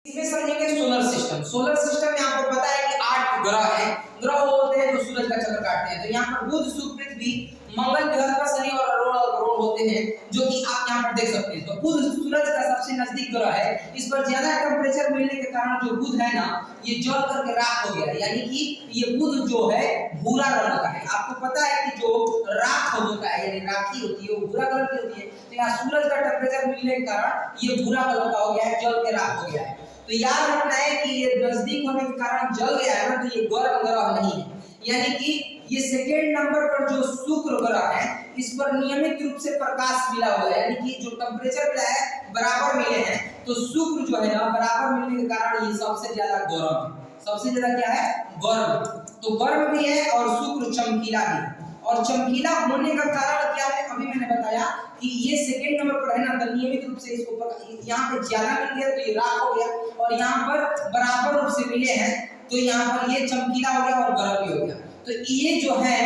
इसमें समझेंगे solar system. Solar system में आपको पता है कि 8 ग्रह हैं। ग्रह वो होते हैं जो सूरज का चक्कर काटते हैं। तो यहाँ पर बुध, शुक्र, पृथ्वी, मंगल, बृहस्पति, शनि और अरुण होते हैं, जो कि आप यहाँ पर देख सकते हैं। तो बुध सूरज का सबसे नजदीक ग्रह है। इस पर ज्यादा टेम्परेचर मिलने के कारण जो बुध है ना, ये जल करके राख हो गया है। यानी कि ये बुध जो है भूरा रंग का है। आपको पता है कि जो राख होता है यानी राखी होती है वो भूरा कलर की होती है। तो यहाँ सूरज का टेम्परेचर मिलने के कारण ये भूरा कलर का हो गया है, जल के राख हो गया है। तो याद रखना है कि ये नजदीक होने के कारण जल गया है ना, तो ये गर्म ग्रह नहीं है। यानी कि ये सेकेंड नंबर पर जो शुक्र ग्रह है, इस पर नियमित रूप से प्रकाश मिला हुआ है। यानी कि जो टेम्परेचर मिला है बराबर मिले हैं, तो शुक्र जो है ना बराबर मिलने के कारण ये सबसे ज्यादा गर्म है। सबसे ज्यादा क्या है? गर्म। तो गर्म भी है और शुक्र चमकीला भी है। और चमकीला होने का कारण क्या है? अभी मैंने बताया कि ये सेकेंड नंबर पर है ना, तो नियमित रूप से इसको यहाँ पे ज्यादा मिल गया तो ये राख हो गया, और यहाँ पर बराबर रूप से मिले हैं तो यहाँ पर ये चमकीला हो गया और गर्म भी हो गया। तो ये जो है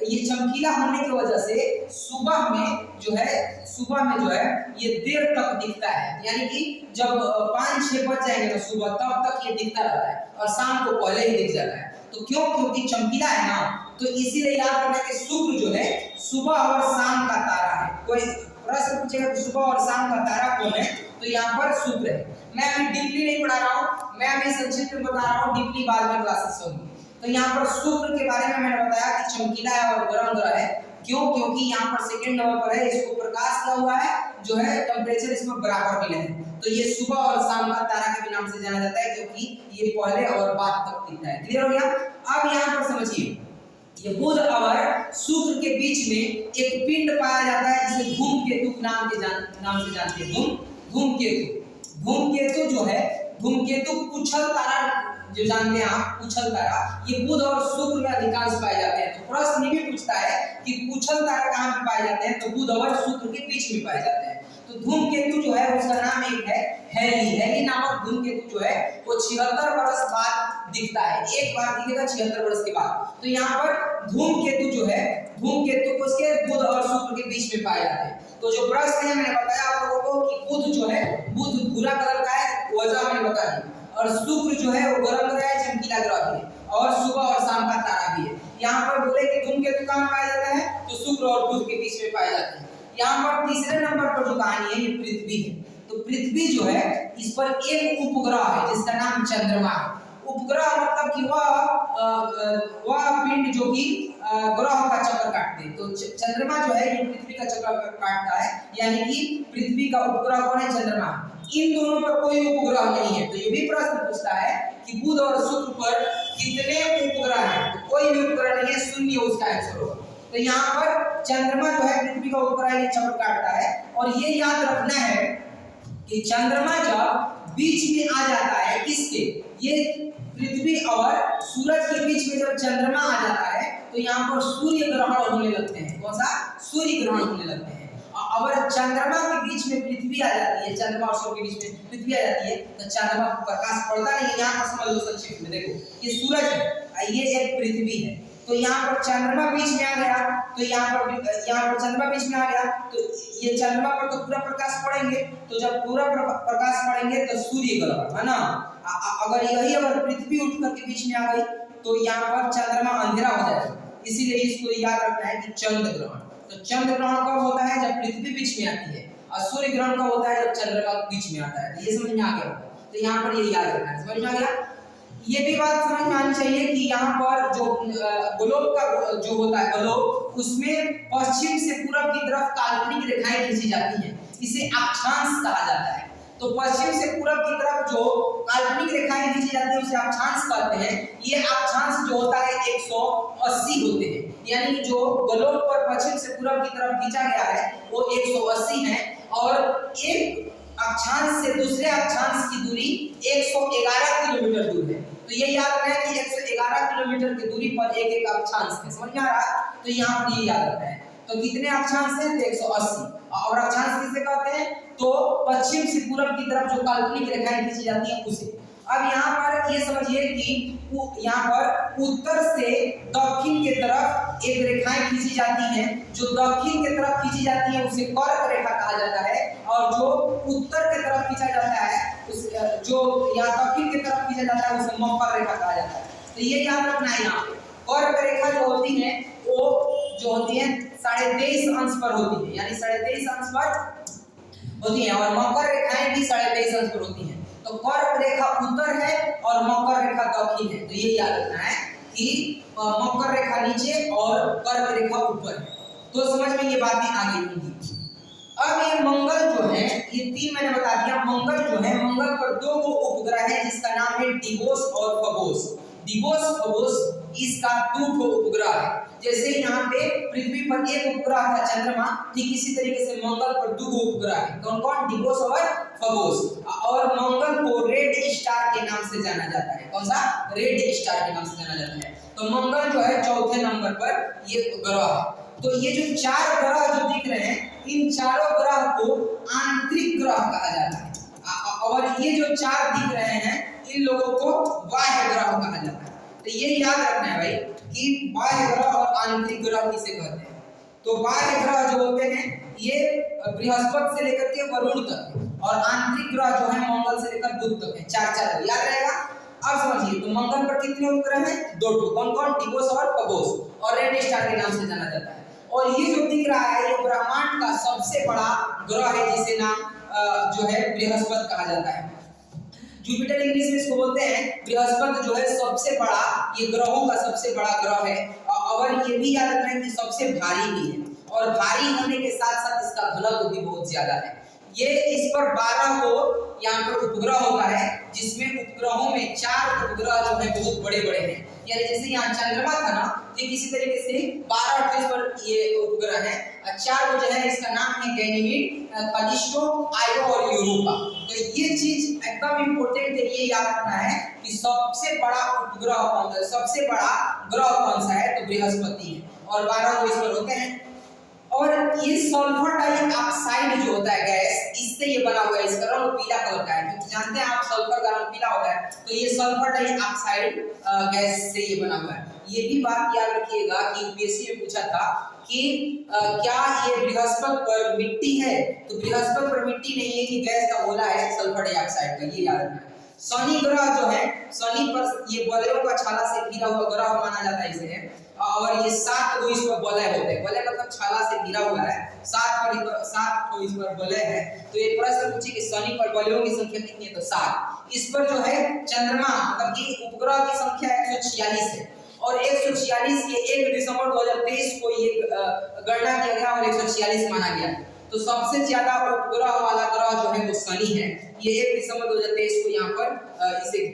ये चमकीला होने की वजह से सुबह में जो है ये देर तक दिखता है। यानी कि जब 5-6 बज जाएंगे ना सुबह, तब तक ये दिखता रहता है और शाम को पहले ही दिख जाता है। तो क्यों? क्योंकि चमकीला है ना, तो इसीलिए याद रखना कि शुक्र जो है सुबह और शाम का तारा है। कोई प्रश्न पूछेगा कि सुबह और शाम का तारा कौन है, तो यहाँ पर शुक्र है। मैं अभी डीपली नहीं पढ़ा रहा हूँ, मैं अभी संक्षिप्त में बता रहा हूँ, डीपली बाद में क्लासेस होंगी। तो यहाँ पर शुक्र के बारे में मैंने बताया कि चमकीला है और गर्म ग्रह है। क्यों? क्योंकि यहाँ पर सेकंड नंबर पर है, इसको प्रकाश दिया हुआ है, जो है टेम्परेचर इसमें बराबर मिले हैं। तो ये सुबह और शाम का तारा के नाम से जाना जाता है, क्योंकि ये पहले और बाद तक दिखता है। क्लियर हो गया? अब यहाँ पर समझिए, ये बुध और शुक्र के बीच में एक पिंड पाया जाता है जिसे धूमकेतु नाम से जानते हैं। धूमकेतु जो है, धूमकेतु पुच्छल तारा जो जानते हैं आप, पुच्छल तारा, ये बुध और शुक्र में अधिकांश पाए जाते हैं। तो प्रश्न ये भी पूछता है कि पुच्छल तारा कहाँ पे पाए जाते हैं, तो बुध और शुक्र के बीच में पाए जाते हैं। तो धूमकेतु जो है उसका नाम एक है हेली नामक धूमकेतु जो है वो 76 वर्ष बाद दिखता है। एक बार दिखेगा 76 वर्ष के बाद। तो यहाँ पर धूमकेतु जो है, धूमकेतु को उसके बुध और शुक्र के बीच में पाए जाते हैं। तो जो प्रश्न है मैंने बताया आप लोगों को कि बुध जो है, बुध भूरा कलर का है, वजह मैंने बता दी, और शुक्र जो है वो गर्म ग्रह है, चमकीला ग्रह भी है, और सुबह और शाम का तारा भी है। यहाँ पर बोले कि धूमकेतु कहाँ पाया जाता है, तो शुक्र और बुध के बीच में पाया जाता है। यहाँ पर तीसरे नंबर पर जो कहानी है ये पृथ्वी है। तो पृथ्वी जो है, इस पर एक उपग्रह है जिसका नाम चंद्रमा है। उपग्रह मतलब कि वह पिंड जो कि ग्रह का चक्कर काटते हैं। तो चंद्रमा जो है ये पृथ्वी का चक्कर काटता है, यानी कि पृथ्वी का उपग्रह कौन है? चंद्रमा। इन दोनों पर कोई उपग्रह नहीं है। तो ये भी प्रश्न पूछता है कि बुध और शुक्र पर कितने उपग्रह हैं, तो कोई भी उपग्रह नहीं है, शून्य उसका आंसर होगा। तो यहाँ पर चंद्रमा जो है पृथ्वी का उपग्रह ये चक्कर काटता है, और ये याद रखना है कि चंद्रमा जब बीच में आ जाता है, किसके? ये पृथ्वी और सूरज के बीच में जब चंद्रमा आ जाता है, तो यहाँ पर सूर्य ग्रहण होने लगते हैं। कौन सा? सूर्य ग्रहण होने लगते हैं। अगर चंद्रमा के बीच में पृथ्वी आ जाती है, चंद्रमा और सूर्य के बीच में पृथ्वी आ जाती है, तो चंद्रमा को प्रकाश पड़ता नहीं है। यहाँ पर समझ लो संक्षिप्त में, देखो ये सूरज है, ये एक पृथ्वी है, तो यहाँ पर चंद्रमा बीच में आ गया, तो यहाँ पर चंद्रमा बीच में आ गया, तो ये चंद्रमा पर तो पूरा प्रकाश पड़ेंगे, तो जब पूरा प्रकाश पड़ेंगे तो सूर्य ग्रहण है ना। अगर पृथ्वी उठ करके बीच में आ गई तो यहाँ पर चंद्रमा अंधेरा हो जाएगा। इसीलिए इसको याद रखना है कि चंद्र ग्रहण। तो चंद्र ग्रहण कब होता है? जब पृथ्वी बीच में आती है, और सूर्य ग्रहण कब होता है? जब चंद्रमा बीच में आता है। ये समझ में आ गया? तो यहाँ पर ये याद रखना है। समझ में आ गया? ये भी बात समझ में आनी चाहिए कि यहाँ पर जो ग्लोब का जो होता है ग्लोब, उसमें पश्चिम से पूरब की तरफ काल्पनिक रेखाएं खींची जाती हैं, इसे अक्षांश कहा जाता है। तो पश्चिम से पूरब की तरफ जो काल्पनिक रेखाएं खींची जाती है उसे अक्षांश कहते हैं। ये अक्षांश जो होता है 180 होते हैं, यानी जो ग्लोब पर पश्चिम से पूरब की तरफ खींचा गया है वो 180 है, और एक अक्षांश से दूसरे अक्षांश की दूरी 111 किलोमीटर दूर है। तो ये याद रखना है कि 111 किलोमीटर की दूरी पर एक अक्षांश है। समझ में आ रहा है? तो यहाँ पर ये याद रखना है। तो कितने अक्षांश हैं? 180। और अक्षांश किसे कहते हैं? तो पश्चिम से पूरब की तरफ जो काल्पनिक रेखाएं खींची जाती हैं उसे। अब यहाँ पर ये समझिए कि यहाँ पर उत्तर से दक्षिण के तरफ एक रेखाएं खींची जाती हैं। जो दक्षिण के तरफ खींची जाती है उसे कर्क रेखा कहा जाता है, और जो उत्तर के तरफ खींचा जाता है उस जो या दक्षिण की तरफ खींचा जाता है उसे मकर रेखा कहा जाता है। तो ये याद रखना है। यहाँ पे कर्क रेखा जो होती है वो जो होती है 23.5 अंश पर होती है, यानी 23.5 अंश पर होती है, और मकर रेखाएं भी 23.5 अंश पर होती हैं। तो कर्क रेखा उत्तर है और मकर रेखा दक्षिण है। तो ये याद रखना है कि मकर रेखा नीचे और कर्क रेखा ऊपर है। तो समझ में ये बातें आ गई होंगी। अब ये मंगल जो है, ये 3 मैंने बता दिया। मंगल जो है, मंगल पर 2 उपग्रह है जिसका नाम है डिवोस और फबोस। डिवोस फबोस इसका 2 उपग्रह है। जैसे यहाँ पे पृथ्वी पर 1 उपग्रह था चंद्रमा, ठीक इसी तरीके से मंगल पर 2 उपग्रह है। कौन कौन? डिवोस और फबोस। और मंगल को रेड स्टार के नाम से जाना जाता है। कौन सा? रेड स्टार के नाम से जाना जाता है। तो मंगल जो है 4थे नंबर पर ये ग्रह है। तो ये जो 4 ग्रह जो दिख रहे हैं, इन चारों ग्रह को आंतरिक ग्रह कहा जाता है, और ये जो 4 दिख रहे हैं इन लोगों को बाह्य ग्रह कहा जाता है। तो ये याद रखना है भाई कि बाह्य ग्रह और आंतरिक ग्रह किसे कहते हैं। तो बाह्य ग्रह जो होते हैं ये बृहस्पति से लेकर के वरुण तक है, और आंतरिक ग्रह जो है मंगल से लेकर बुध तक है। 4 याद रहेगा। अब समझिए, तो मंगल पर कितने उपग्रह हैं? 2। कौन कौन? डिवोस और फबोस, और रेड स्टार के नाम से जाना जाता है। और ये जो दिख रहा है ये ब्रह्मांड का सबसे बड़ा ग्रह है, जिसे नाम जो है बृहस्पति कहा जाता है। जुपिटर इंग्लिश में इसको बोलते हैं। बृहस्पति जो है सबसे बड़ा, ये ग्रहों का सबसे बड़ा ग्रह है। और ये भी याद रखना है कि सबसे भारी भी है, और भारी होने के साथ साथ इसका घनत्व भी बहुत ज्यादा है। ये इस पर 12 को यहाँ पर उपग्रह होता है, जिसमें उपग्रहों में 4 उपग्रह जो है बहुत बड़े बड़े हैं। यानी जैसे यहाँ चंद्रमा था ना, ठीक इसी तरीके से 12 इस पर ये उपग्रह है। 4 जो है इसका नाम है गैनीमीड, कैलिस्टो, आयो और यूरोपा। तो ये चीज एकदम इम्पोर्टेंट है, ये याद रखना है कि सबसे बड़ा उपग्रह कौन सा, सबसे बड़ा ग्रह कौन सा है? तो बृहस्पति है, और 12 जो इस पर होते हैं। और ये सल्फर डाइऑक्साइड जो होता है गैस, इससे ये बना हुआ है। इसका रंग पीला कलर का है, क्योंकि जानते हैं आप सल्फर का रंग पीला होता है। तो ये सल्फर डाइऑक्साइड गैस से ये बना हुआ है। ये भी बात याद रखिएगा कि यूपीएससी में पूछा था कि क्या ये बृहस्पति पर मिट्टी है? तो बृहस्पति पर मिट्टी नहीं है, कि गैस का गोला है सल्फर डाइऑक्साइड का, ये याद रखना है। शनि ग्रह जो है, शनि पर ये वलयों का छाला से घिरा हुआ ग्रह माना जाता है इसे। और ये 7 इस पर वलय होते हैं। वलय मतलब छाला से घिरा हुआ है। 7 इस पर वलय है। तो ये प्रश्न पूछे कि शनि पर वलयों की संख्या कितनी है? तो 7। इस पर जो है चंद्रमा मतलब कि उपग्रह की संख्या 146 है, और 146 ये 1 दिसंबर 2023 को ये गणना किया गया और 146 माना गया। तो सबसे ज्यादा उपग्रह वाला ग्रह जो है वो शनि है। ये 1 दिसंबर 2023 को यहाँ पर इसे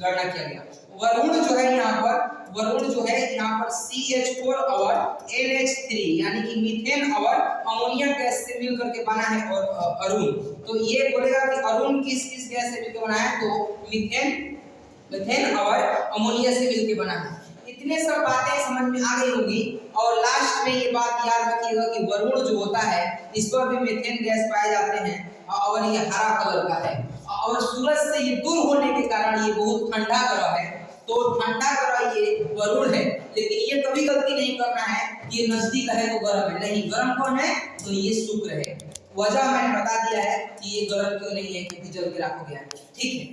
गणना किया गया। वरुण जो है यहाँ पर CH4 और NH3 यानी कि मीथेन और अमोनिया गैस से मिलकर के बना है। और अरुण, तो ये बोलेगा कि अरुण किस किस गैस से मिलकर बना है? तो मीथेन और अमोनिया से मिलकर बना है। इतने सब बातें समझ में आ गई होंगी। और लास्ट में ये बात याद रखिएगा कि वरुण जो होता है इस पर भी मीथेन गैस पाए जाते हैं, और ये हरा कलर का है, और सूरज से ये दूर होने के कारण ये बहुत ठंडा ग्रह है। तो ठंडा ग्रह ये वरुण है। लेकिन ये कभी गलती नहीं करना है कि ये नजदीक है तो गर्म है, नहीं। गर्म कौन है? तो ये शुक्र है। वजह मैंने बता दिया है कि ये गर्म क्यों नहीं है, क्योंकि जल के रखा गया है। ठीक है।